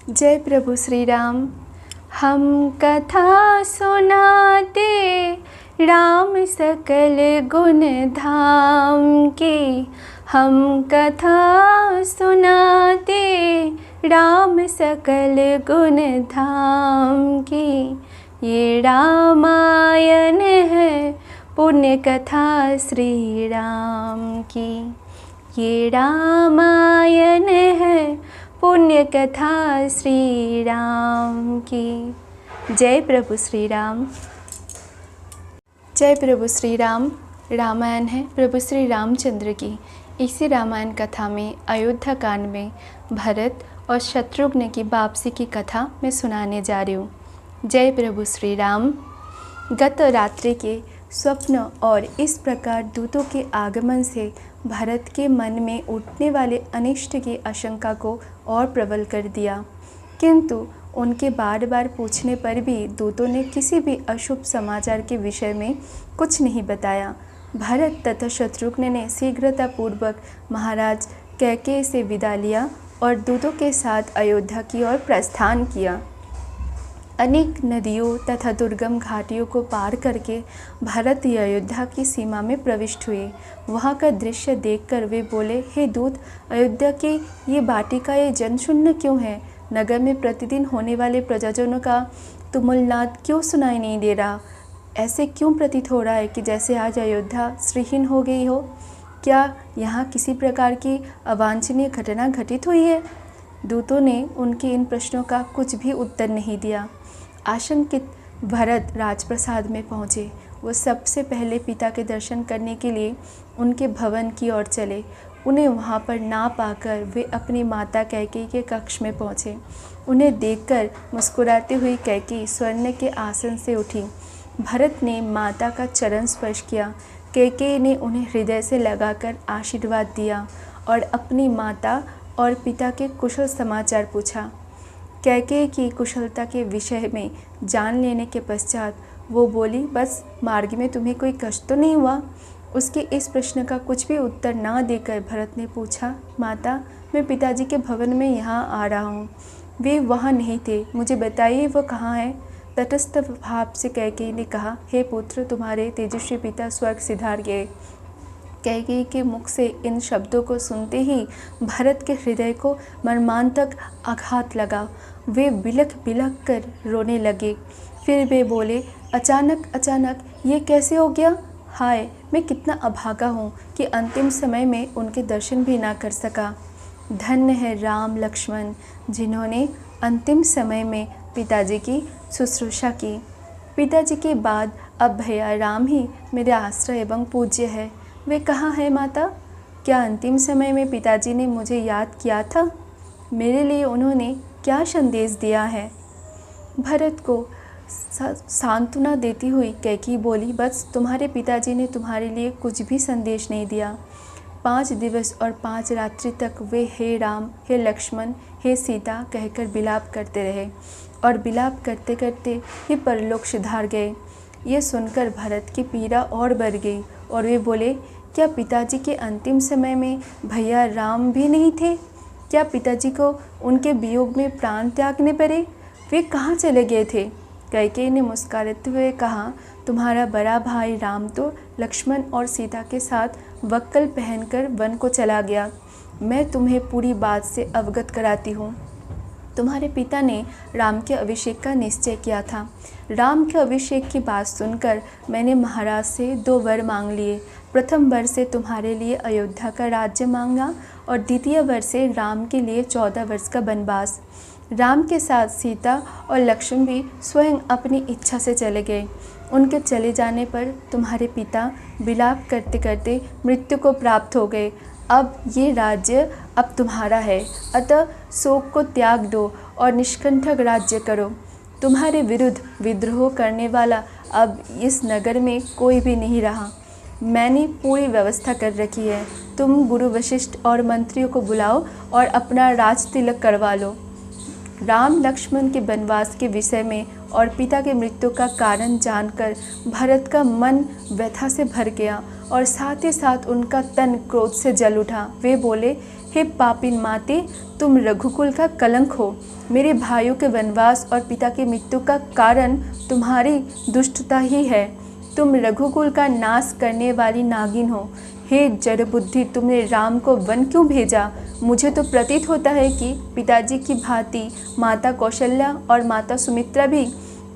जय प्रभु श्री राम। हम कथा सुनाते राम सकल गुण धाम की। हम कथा सुनाते राम सकल गुण धाम की। ये रामायण है पुण्य कथा श्री राम की। ये रामायण है पुण्य कथा श्री राम की। जय प्रभु श्री राम। जय प्रभु श्री राम। रामायण है प्रभु श्री रामचंद्र की। इसी रामायण कथा में अयोध्या कांड में भरत और शत्रुघ्न की वापसी की कथा मैं सुनाने जा रही हूँ। जय प्रभु श्री राम। गत रात्रि के स्वप्न और इस प्रकार दूतों के आगमन से भरत के मन में उठने वाले अनिष्ट की आशंका को और प्रबल कर दिया, किंतु उनके बार बार पूछने पर भी दूतों ने किसी भी अशुभ समाचार के विषय में कुछ नहीं बताया। भरत तथा शत्रुघ्न ने शीघ्रतापूर्वक महाराज कैकेयी से विदा लिया और दूतों के साथ अयोध्या की ओर प्रस्थान किया। अनेक नदियों तथा दुर्गम घाटियों को पार करके भरत अयोध्या की सीमा में प्रविष्ट हुए। वहाँ का दृश्य देखकर वे बोले, हे दूत, अयोध्या की ये वाटिका ये जनशून्य क्यों है? नगर में प्रतिदिन होने वाले प्रजाजनों का तुमुलनाद क्यों सुनाई नहीं दे रहा? ऐसे क्यों प्रतीत हो रहा है कि जैसे आज अयोध्या श्रीहीन हो गई हो? क्या यहाँ किसी प्रकार की अवांछनीय घटना घटित हुई है? दूतों ने उनके इन प्रश्नों का कुछ भी उत्तर नहीं दिया। आशंकित भरत राजप्रसाद में पहुँचे। वो सबसे पहले पिता के दर्शन करने के लिए उनके भवन की ओर चले। उन्हें वहाँ पर ना पाकर वे अपनी माता कैकेयी के कक्ष में पहुँचे। उन्हें देखकर मुस्कुराती हुई कैकेयी स्वर्ण के आसन से उठी। भरत ने माता का चरण स्पर्श किया। कैकेयी ने उन्हें हृदय से लगाकर आशीर्वाद दिया और अपनी माता और पिता के कुशल समाचार पूछा। कैकेयी की कुशलता के विषय में जान लेने के पश्चात वो बोली, बस मार्ग में तुम्हें कोई कष्ट तो नहीं हुआ? उसके इस प्रश्न का कुछ भी उत्तर ना देकर भरत ने पूछा, माता, मैं पिताजी के भवन में यहाँ आ रहा हूँ। वे वहाँ नहीं थे, मुझे बताइए वो कहाँ है? तटस्थ भाव से कैकेयी ने कहा, हे पुत्र, तुम्हारे तेजस्वी पिता स्वर्ग सिधार गए। कैकेयी के मुख से इन शब्दों को सुनते ही भरत के हृदय को मर्मांतक आघात लगा। वे बिलख बिलख कर रोने लगे। फिर वे बोले, अचानक ये कैसे हो गया? हाय, मैं कितना अभागा हूँ कि अंतिम समय में उनके दर्शन भी ना कर सका। धन्य है राम लक्ष्मण, जिन्होंने अंतिम समय में पिताजी की शुश्रूषा की। पिताजी के बाद अब भैया राम ही मेरे आश्रय एवं पूज्य है। वे कहाँ है माता? क्या अंतिम समय में पिताजी ने मुझे याद किया था? मेरे लिए उन्होंने क्या संदेश दिया है? भरत को सांत्वना देती हुई कैकेयी बोली, बस तुम्हारे पिताजी ने तुम्हारे लिए कुछ भी संदेश नहीं दिया। 5 दिवस और 5 रात्रि तक वे हे राम, हे लक्ष्मण, हे सीता कहकर विलाप करते रहे और विलाप करते करते ये परलोक सिधार गए। ये सुनकर भरत की पीड़ा और बढ़ गई और वे बोले, क्या पिताजी के अंतिम समय में भैया राम भी नहीं थे? क्या पिताजी को उनके वियोग में प्राण त्यागने पड़े? वे कहाँ चले गए थे? कैकेयी ने मुस्कुराते हुए कहा, तुम्हारा बड़ा भाई राम तो लक्ष्मण और सीता के साथ वक्कल पहनकर वन को चला गया। मैं तुम्हें पूरी बात से अवगत कराती हूँ। तुम्हारे पिता ने राम के अभिषेक का निश्चय किया था। राम के अभिषेक की बात सुनकर मैंने महाराज से 2 वर मांग लिए। प्रथम वर से तुम्हारे लिए अयोध्या का राज्य मांगा और द्वितीय वर से राम के लिए 14 वर्ष का वनवास। राम के साथ सीता और लक्ष्मण भी स्वयं अपनी इच्छा से चले गए। उनके चले जाने पर तुम्हारे पिता विलाप करते करते मृत्यु को प्राप्त हो गए। अब ये राज्य अब तुम्हारा है, अतः शोक को त्याग दो और निष्कंटक राज्य करो। तुम्हारे विरुद्ध विद्रोह करने वाला अब इस नगर में कोई भी नहीं रहा। मैंने पूरी व्यवस्था कर रखी है। तुम गुरु वशिष्ठ और मंत्रियों को बुलाओ और अपना राज तिलक करवा लो। राम लक्ष्मण के वनवास के विषय में और पिता के मृत्यु का कारण जानकर भरत का मन व्यथा से भर गया और साथ ही साथ उनका तन क्रोध से जल उठा। वे बोले, हे पापिन माते, तुम रघुकुल का कलंक हो। मेरे भाइयों के वनवास और पिता की मृत्यु का कारण तुम्हारी दुष्टता ही है। तुम रघुकुल का नाश करने वाली नागिन हो। हे जड़ बुद्धि, तुमने राम को वन क्यों भेजा? मुझे तो प्रतीत होता है कि पिताजी की भांति माता कौशल्या और माता सुमित्रा भी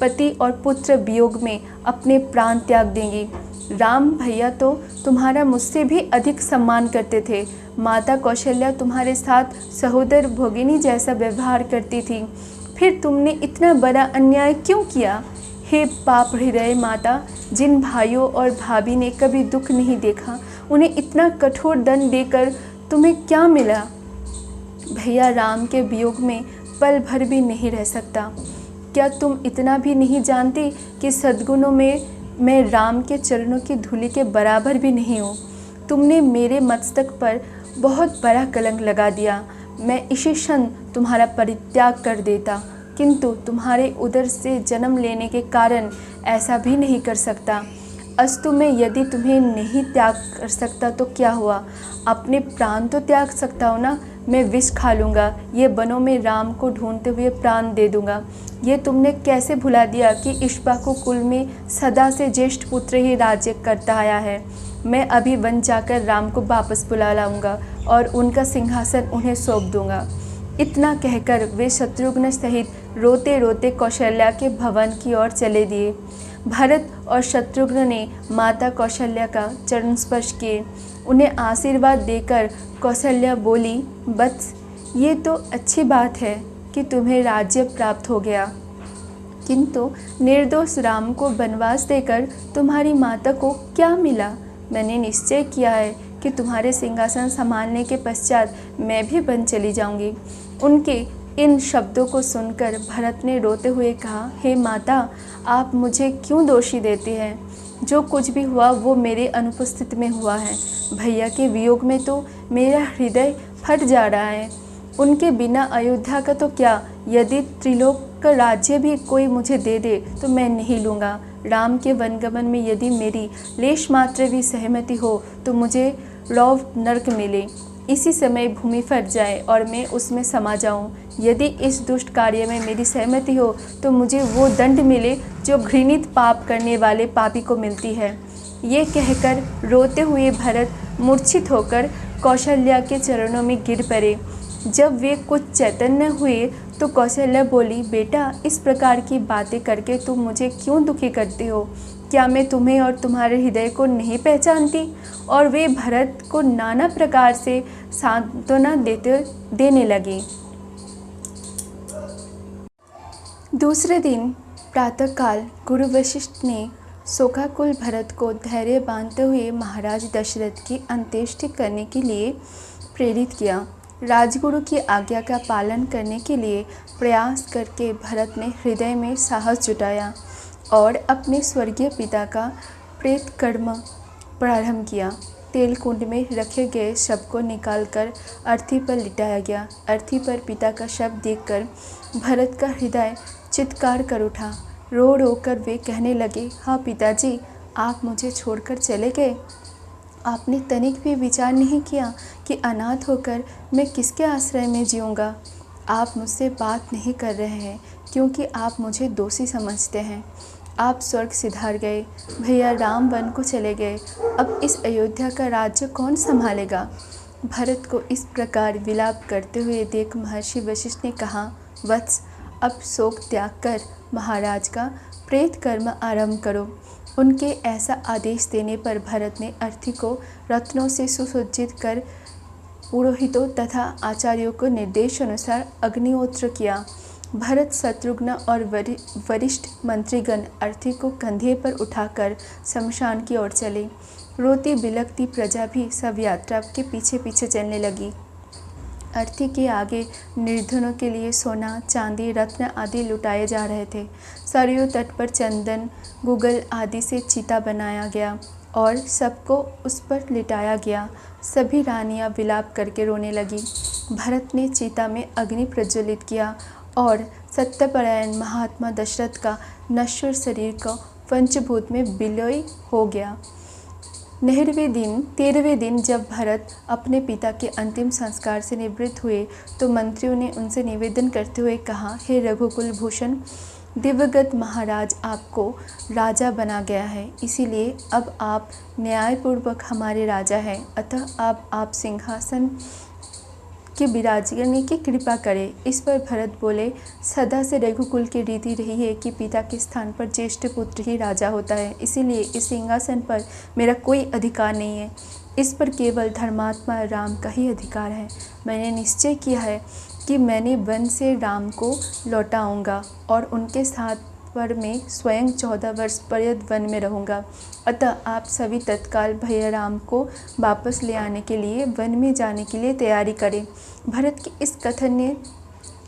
पति और पुत्र वियोग में अपने प्राण त्याग देंगी। राम भैया तो तुम्हारा मुझसे भी अधिक सम्मान करते थे। माता कौशल्या तुम्हारे साथ सहोदर भोगिनी जैसा व्यवहार करती थी। फिर तुमने इतना बड़ा अन्याय क्यों किया? हे पाप हृदय माता, जिन भाइयों और भाभी ने कभी दुख नहीं देखा, उन्हें इतना कठोर दंड देकर तुम्हें क्या मिला? भैया राम के वियोग में पल भर भी नहीं रह सकता। क्या तुम इतना भी नहीं जानते कि सद्गुणों में मैं राम के चरणों की धूलि के बराबर भी नहीं हूँ? तुमने मेरे मस्तक पर बहुत बड़ा कलंक लगा दिया। मैं इसी क्षण तुम्हारा परित्याग कर देता, किंतु तुम्हारे उदर से जन्म लेने के कारण ऐसा भी नहीं कर सकता। अस्तु मैं यदि तुम्हें नहीं त्याग कर सकता तो क्या हुआ? अपने प्राण तो त्याग सकता हूँ ना। मैं विष खा लूँगा, ये वनों में राम को ढूंढते हुए प्राण दे दूँगा। ये तुमने कैसे भुला दिया कि इक्ष्वाकु कुल में सदा से ज्येष्ठ पुत्र ही राज्य करता आया है। मैं अभी वन जाकर राम को वापस बुला लाऊंगा और उनका सिंहासन उन्हें सौंप दूंगा। इतना कहकर वे शत्रुघ्न सहित रोते रोते कौशल्या के भवन की ओर चले दिए। भरत और शत्रुघ्न ने माता कौशल्या का चरण स्पर्श किए। उन्हें आशीर्वाद देकर कौशल्या बोली, वत्स, ये तो अच्छी बात है कि तुम्हें राज्य प्राप्त हो गया, किंतु निर्दोष राम को वनवास देकर तुम्हारी माता को क्या मिला? मैंने निश्चय किया है कि तुम्हारे सिंहासन संभालने के पश्चात मैं भी वन चली जाऊंगी। उनके इन शब्दों को सुनकर भरत ने रोते हुए कहा, हे माता, आप मुझे क्यों दोषी देते हैं? जो कुछ भी हुआ वो मेरे अनुपस्थिति में हुआ है। भैया के वियोग में तो मेरा हृदय फट जा रहा है। उनके बिना अयोध्या का तो क्या, यदि त्रिलोक का राज्य भी कोई मुझे दे दे तो मैं नहीं लूँगा। राम के वनगमन में यदि मेरी लेश मात्र भी सहमति हो तो मुझे रौव नरक मिले। इसी समय भूमि फट जाए और मैं उसमें समा जाऊं। यदि इस दुष्ट कार्य में मेरी सहमति हो तो मुझे वो दंड मिले जो घृणित पाप करने वाले पापी को मिलती है। ये कहकर रोते हुए भरत मूर्छित होकर कौशल्या के चरणों में गिर पड़े। जब वे कुछ चैतन्य हुए तो कौशल्या बोली, बेटा, इस प्रकार की बातें करके तुम मुझे क्यों दुखी करते हो? क्या मैं तुम्हें और तुम्हारे हृदय को नहीं पहचानती? और वे भरत को नाना प्रकार से सांत्वना देने लगी। दूसरे दिन प्रातःकाल गुरु वशिष्ठ ने शोकाकुल भरत को धैर्य बांधते हुए महाराज दशरथ की अंत्येष्टि करने के लिए प्रेरित किया। राजगुरु की आज्ञा का पालन करने के लिए प्रयास करके भरत ने हृदय में साहस जुटाया और अपने स्वर्गीय पिता का प्रेत कर्म प्रारंभ किया। तेल कुंड में रखे गए शव को निकालकर अर्थी पर लिटाया गया। अर्थी पर पिता का शव देखकर भरत का हृदय चित्कार कर उठा। रो रो कर वे कहने लगे, हाँ पिताजी, आप मुझे छोड़कर चले गए। आपने तनिक भी विचार नहीं किया कि अनाथ होकर मैं किसके आश्रय में जीऊँगा। आप मुझसे बात नहीं कर रहे हैं क्योंकि आप मुझे दोषी समझते हैं। आप स्वर्ग सिधार गए, भैया राम वन को चले गए। अब इस अयोध्या का राज्य कौन संभालेगा? भरत को इस प्रकार विलाप करते हुए देख महर्षि वशिष्ठ ने कहा, वत्स, अब शोक त्याग कर महाराज का प्रेत कर्म आरंभ करो। उनके ऐसा आदेश देने पर भरत ने अर्थी को रत्नों से सुसज्जित कर पुरोहितों तथा आचार्यों को निर्देश अनुसार अग्निहोत्र किया। भरत, शत्रुघ्न और वरिष्ठ मंत्रीगण अर्थी को कंधे पर उठाकर शमशान की ओर चले। रोती बिलखती प्रजा भी सब यात्रा के पीछे पीछे चलने लगी। अर्थी के आगे निर्धनों के लिए सोना, चांदी, रत्न आदि लुटाए जा रहे थे। सरयू तट पर चंदन, गूगल आदि से चिता बनाया गया और सबको उस पर लिटाया गया। सभी रानियां विलाप करके रोने लगी। भरत ने चिता में अग्नि प्रज्वलित किया और सत्यपरायण महात्मा दशरथ का नश्वर शरीर को पंचभूत में विलय हो गया। 13वें दिन जब भरत अपने पिता के अंतिम संस्कार से निवृत्त हुए तो मंत्रियों ने उनसे निवेदन करते हुए कहा, हे रघुकुल भूषण, दिवंगत महाराज आपको राजा बना गया है, इसीलिए अब आप न्यायपूर्वक हमारे राजा हैं, अतः आप सिंहासन के विराजने की कृपा करें। इस पर भरत बोले, सदा से रघुकुल की रीति रही है कि पिता के स्थान पर ज्येष्ठ पुत्र ही राजा होता है, इसीलिए इस सिंहासन पर मेरा कोई अधिकार नहीं है। इस पर केवल धर्मात्मा राम का ही अधिकार है। मैंने निश्चय किया है कि मैंने वन से राम को लौटाऊंगा और उनके साथ पर मैं स्वयं 14 वर्ष पर्यंत वन में रहूंगा। अतः आप सभी तत्काल भैया राम को वापस ले आने के लिए वन में जाने के लिए तैयारी करें। भरत के इस कथन ने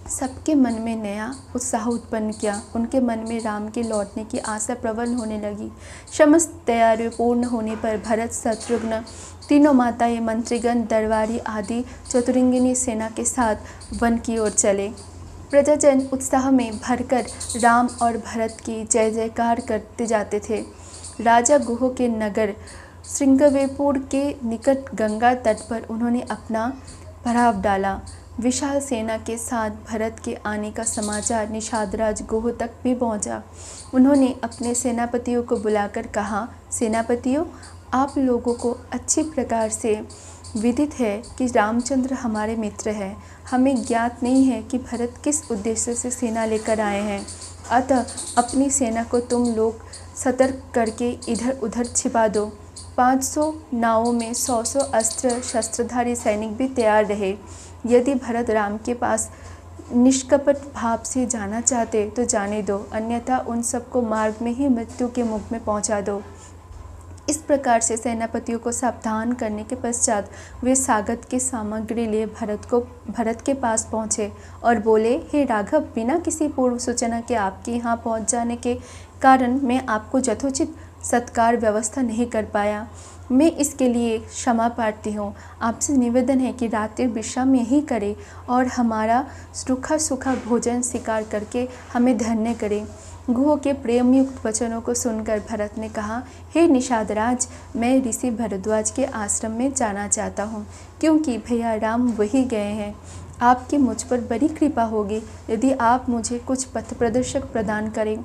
सबके मन में नया उत्साह उत्पन्न किया। उनके मन में राम के लौटने की आशा प्रबल होने लगी। समस्त तैयारियां पूर्ण होने पर भरत, शत्रुघ्न, तीनों माताएं, मंत्रीगण, दरबारी आदि चतुरंगिनी सेना के साथ वन की ओर चले। प्रजाजन उत्साह में भरकर राम और भरत की जय जयकार करते जाते थे। राजा गुह के नगर श्रृंगवेरपुर के निकट गंगा तट पर उन्होंने अपना पड़ाव डाला। विशाल सेना के साथ भरत के आने का समाचार निषादराज गुह तक भी पहुंचा। उन्होंने अपने सेनापतियों को बुलाकर कहा, सेनापतियों, आप लोगों को अच्छी प्रकार से विदित है कि रामचंद्र हमारे मित्र हैं। हमें ज्ञात नहीं है कि भरत किस उद्देश्य से सेना लेकर आए हैं, अतः अपनी सेना को तुम लोग सतर्क करके इधर उधर छिपा दो। 500 नावों में 100 अस्त्र शस्त्रधारी सैनिक भी तैयार रहे। यदि भरत राम के पास निष्कपट भाव से जाना चाहते तो जाने दो, अन्यथा उन सबको मार्ग में ही मृत्यु के मुख में पहुंचा दो। इस प्रकार से सेनापतियों को सावधान करने के पश्चात वे स्वागत की सामग्री लिए भरत के पास पहुँचे और बोले, हे राघव, बिना किसी पूर्व सूचना के आपके यहाँ पहुँच जाने के कारण मैं आपको यथोचित सत्कार व्यवस्था नहीं कर पाया। मैं इसके लिए क्षमा प्रार्थी हूँ। आपसे निवेदन है कि रात्रि विश्राम यहीं करें और हमारा सूखा सूखा भोजन स्वीकार करके हमें धन्य करें। गुह के प्रेमयुक्त वचनों को सुनकर भरत ने कहा, हे निषादराज, मैं ऋषि भरद्वाज के आश्रम में जाना चाहता हूँ, क्योंकि भैया राम वही गए हैं। आपकी मुझ पर बड़ी कृपा होगी यदि आप मुझे कुछ पथ प्रदर्शक प्रदान करें।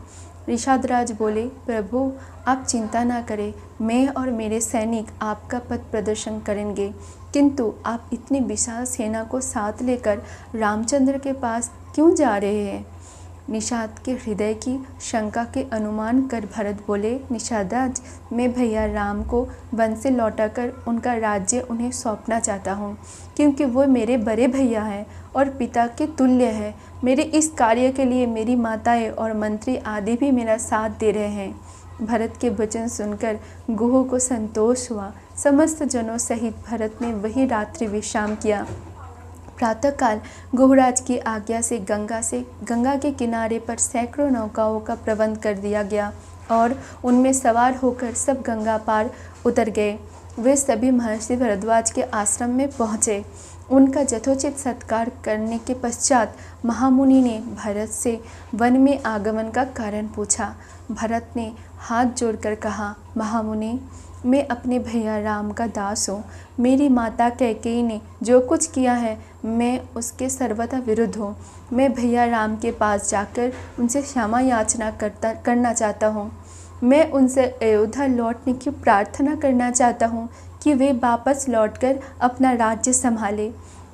निषादराज बोले, प्रभु, आप चिंता ना करें, मैं और मेरे सैनिक आपका पथ प्रदर्शन करेंगे, किंतु आप इतनी विशाल सेना को साथ लेकर रामचंद्र के पास क्यों जा रहे हैं? निषाद के हृदय की शंका के अनुमान कर भरत बोले, निषादराज, मैं भैया राम को वन से लौटाकर उनका राज्य उन्हें सौंपना चाहता हूँ, क्योंकि वो मेरे बड़े भैया हैं और पिता के तुल्य है। मेरे इस कार्य के लिए मेरी माताएं और मंत्री आदि भी मेरा साथ दे रहे हैं। भरत के वचन सुनकर गुह को संतोष हुआ। समस्त जनों सहित भरत ने वही रात्रि विश्राम किया। प्रातःकाल गुहराज की आज्ञा से गंगा के किनारे पर सैकड़ों नौकाओं का प्रबंध कर दिया गया और उनमें सवार होकर सब गंगा पार उतर गए। वे सभी महर्षि भरद्वाज के आश्रम में पहुँचे। उनका यथोचित सत्कार करने के पश्चात महामुनि ने भरत से वन में आगमन का कारण पूछा। भरत ने हाथ जोड़कर कहा, महामुनि, मैं अपने भैया राम का दास हूँ। मेरी माता कैकेयी ने जो कुछ किया है मैं उसके सर्वथा विरुद्ध हूँ। मैं भैया राम के पास जाकर उनसे क्षमा याचना करना चाहता हूँ। मैं उनसे अयोध्या लौटने की प्रार्थना करना चाहता हूँ कि वे वापस लौटकर अपना राज्य संभाले।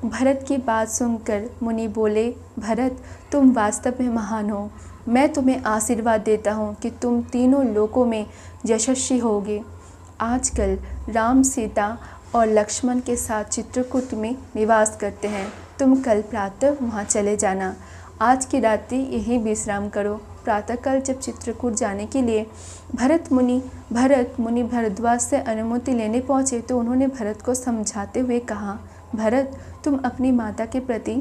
भरत की बात सुनकर मुनि बोले, भरत, तुम वास्तव में महान हो। मैं तुम्हें आशीर्वाद देता हूँ कि तुम तीनों लोकों में यशस्वी होगे। आजकल राम, सीता और लक्ष्मण के साथ चित्रकूट में निवास करते हैं। तुम कल प्रातः वहाँ चले जाना। आज की रात्रि यहीं विश्राम करो। प्रातःकाल जब चित्रकूट जाने के लिए भरत मुनि भरद्वाज से अनुमति लेने पहुँचे तो उन्होंने भरत को समझाते हुए कहा, भरत, तुम अपनी माता के प्रति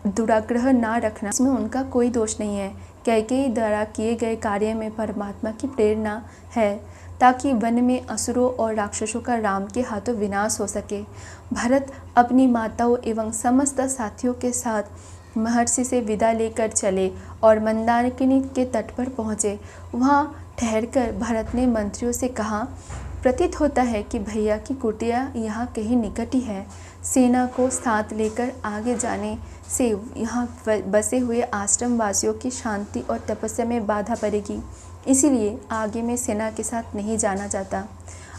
दुराग्रह ना रखना, इसमें उनका कोई दोष नहीं है। कैकेयी द्वारा किए गए कार्य में परमात्मा की प्रेरणा है ताकि वन में असुरों और राक्षसों का राम के हाथों विनाश हो सके। भरत अपनी माताओं एवं समस्त साथियों के साथ महर्षि से विदा लेकर चले और मंदाकिनी के तट पर पहुँचे। वहाँ ठहरकर भरत ने मंत्रियों से कहा, प्रतीत होता है कि भैया की कुटिया यहाँ कहीं निकट ही है। सेना को साथ लेकर आगे जाने से यहाँ बसे हुए आश्रम वासियों की शांति और तपस्या में बाधा पड़ेगी, इसीलिए आगे में सेना के साथ नहीं जाना चाहता।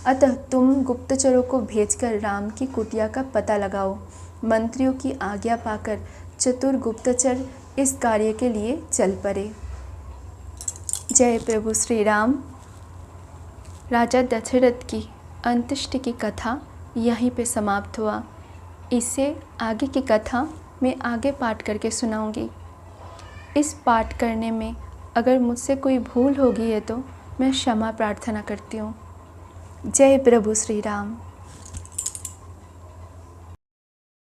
अतः तुम गुप्तचरों को भेजकर राम की कुटिया का पता लगाओ। मंत्रियों की आज्ञा पाकर चतुर गुप्तचर इस कार्य के लिए चल पड़े। जय प्रभु श्री राम। राजा दशरथ की अंत्येष्टि की कथा यहीं पे समाप्त हुआ। इससे आगे की कथा मैं आगे पाठ करके सुनाऊंगी। इस पाठ करने में अगर मुझसे कोई भूल होगी है तो मैं क्षमा प्रार्थना करती हूँ। जय प्रभु श्री राम।